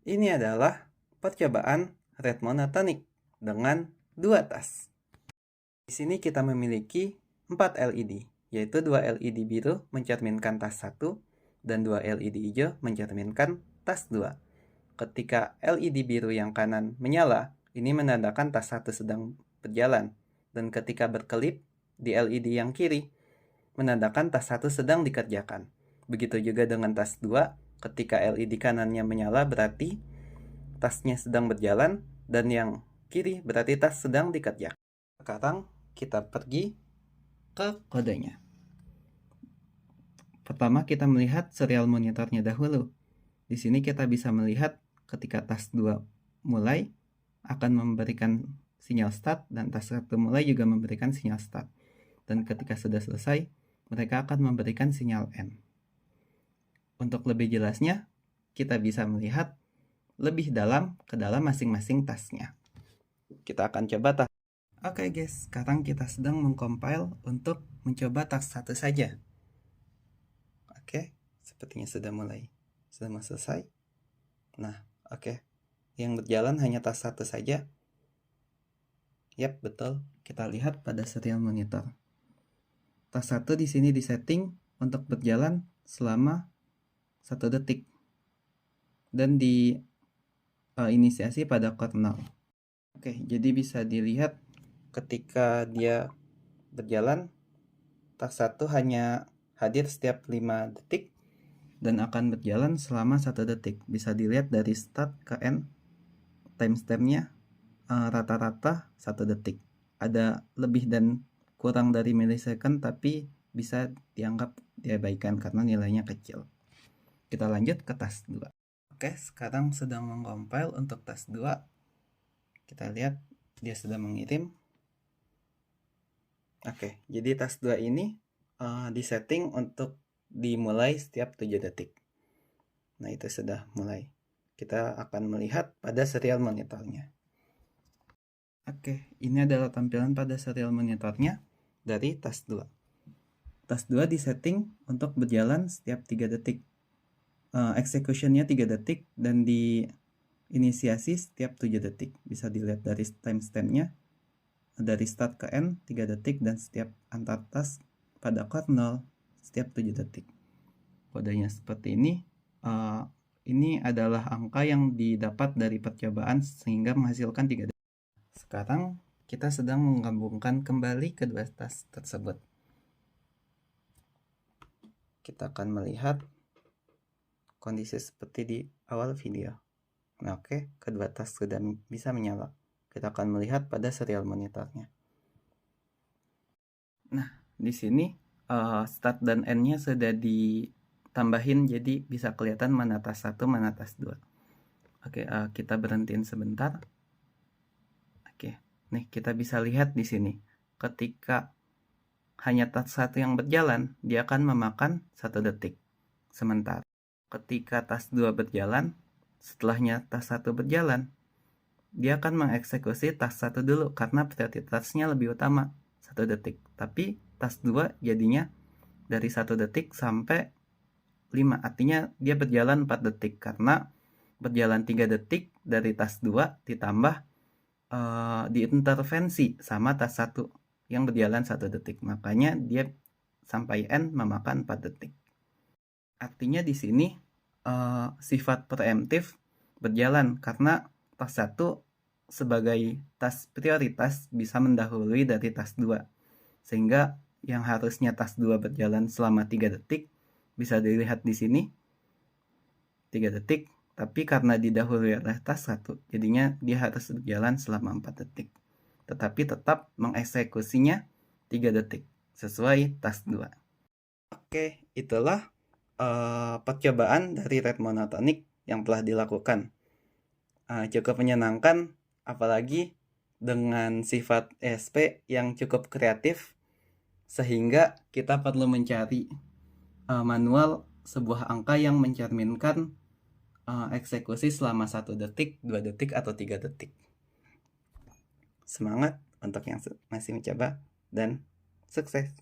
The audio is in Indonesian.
Ini adalah percobaan rate monotonic dengan 2 tas. Di sini kita memiliki 4 LED, yaitu 2 LED biru mencerminkan tas 1 dan 2 LED hijau mencerminkan tas 2. Ketika LED biru yang kanan menyala, ini menandakan tas 1 sedang berjalan, dan ketika berkelip di LED yang kiri, menandakan tas 1 sedang dikerjakan. Begitu juga dengan tas 2, ketika LED kanannya menyala berarti tasnya sedang berjalan, dan yang kiri berarti tas sedang dikerjakan. Sekarang kita pergi ke kodenya. Pertama kita melihat serial monitornya dahulu. Di sini kita bisa melihat ketika tas 2 mulai akan memberikan sinyal start, dan tas 1 mulai juga memberikan sinyal start. Dan ketika sudah selesai, mereka akan memberikan sinyal end. Untuk lebih jelasnya, kita bisa melihat lebih dalam ke dalam masing-masing tasnya. Kita akan coba tas. Oke guys, sekarang kita sedang mengcompile untuk mencoba tas 1 saja. Oke, sepertinya sudah mau selesai. Nah, oke. Yang berjalan hanya tas 1 saja. Yap, betul. Kita lihat pada serial monitor. Tas 1 di sini disetting untuk berjalan selama 1 detik. Dan inisiasi pada core 0. Oke, jadi bisa dilihat ketika dia berjalan, tas 1 hanya hadir setiap 5 detik dan akan berjalan selama 1 detik. Bisa dilihat dari start ke end, timestampnya rata-rata 1 detik. Ada lebih dan kurang dari milisecond, tapi bisa dianggap diabaikan karena nilainya kecil. Kita lanjut ke tas 2. Oke, sekarang sedang mengcompile untuk tas 2. Kita lihat dia sudah mengirim. Oke, jadi tas 2 ini disetting untuk dimulai setiap 7 detik. Nah, itu sudah mulai. Kita akan melihat pada serial monitornya. Oke, ini adalah tampilan pada serial monitornya dari tas 2. Tas 2 disetting untuk berjalan setiap 3 detik. Executionnya 3 detik dan diinisiasi setiap 7 detik. Bisa dilihat dari timestampnya, dari start ke end 3 detik, dan setiap antar tas pada core 0 setiap 7 detik. Kodenya seperti ini. Ini adalah angka yang didapat dari percobaan sehingga menghasilkan 3 detik. Sekarang kita sedang menggabungkan kembali kedua tas tersebut. Kita akan melihat kondisi seperti di awal video. Nah, oke, kedua tas sudah bisa menyala. Kita akan melihat pada serial monitornya. Nah, di sini start dan end-nya sudah ditambahin, jadi bisa kelihatan mana tas 1, mana tas 2. Oke, kita berhentiin sebentar. Oke, nih kita bisa lihat di sini. Ketika hanya tas 1 yang berjalan, dia akan memakan 1 detik. Sementara ketika tas 2 berjalan, setelahnya tas 1 berjalan, dia akan mengeksekusi tas 1 dulu karena prioritasnya lebih utama 1 detik. Tapi tas 2 jadinya dari 1 detik sampai 5. Artinya dia berjalan 4 detik karena berjalan 3 detik dari tas 2 ditambah diintervensi sama tas 1 yang berjalan 1 detik. Makanya dia sampai end memakan 4 detik. Artinya di sini sifat preemptif berjalan karena tas 1 sebagai tas prioritas bisa mendahului dari tas 2. Sehingga yang harusnya tas 2 berjalan selama 3 detik bisa dilihat di sini 3 detik, tapi karena didahului oleh tas 1, jadinya dia harus berjalan selama 4 detik. Tetapi tetap mengeksekusinya 3 detik sesuai tas 2. Oke, itulah percobaan dari rate monotonic yang telah dilakukan. Cukup menyenangkan, apalagi dengan sifat ESP yang cukup kreatif, sehingga kita perlu mencari manual sebuah angka yang mencerminkan eksekusi selama 1 detik, 2 detik, atau 3 detik. Semangat untuk yang masih mencoba, dan sukses!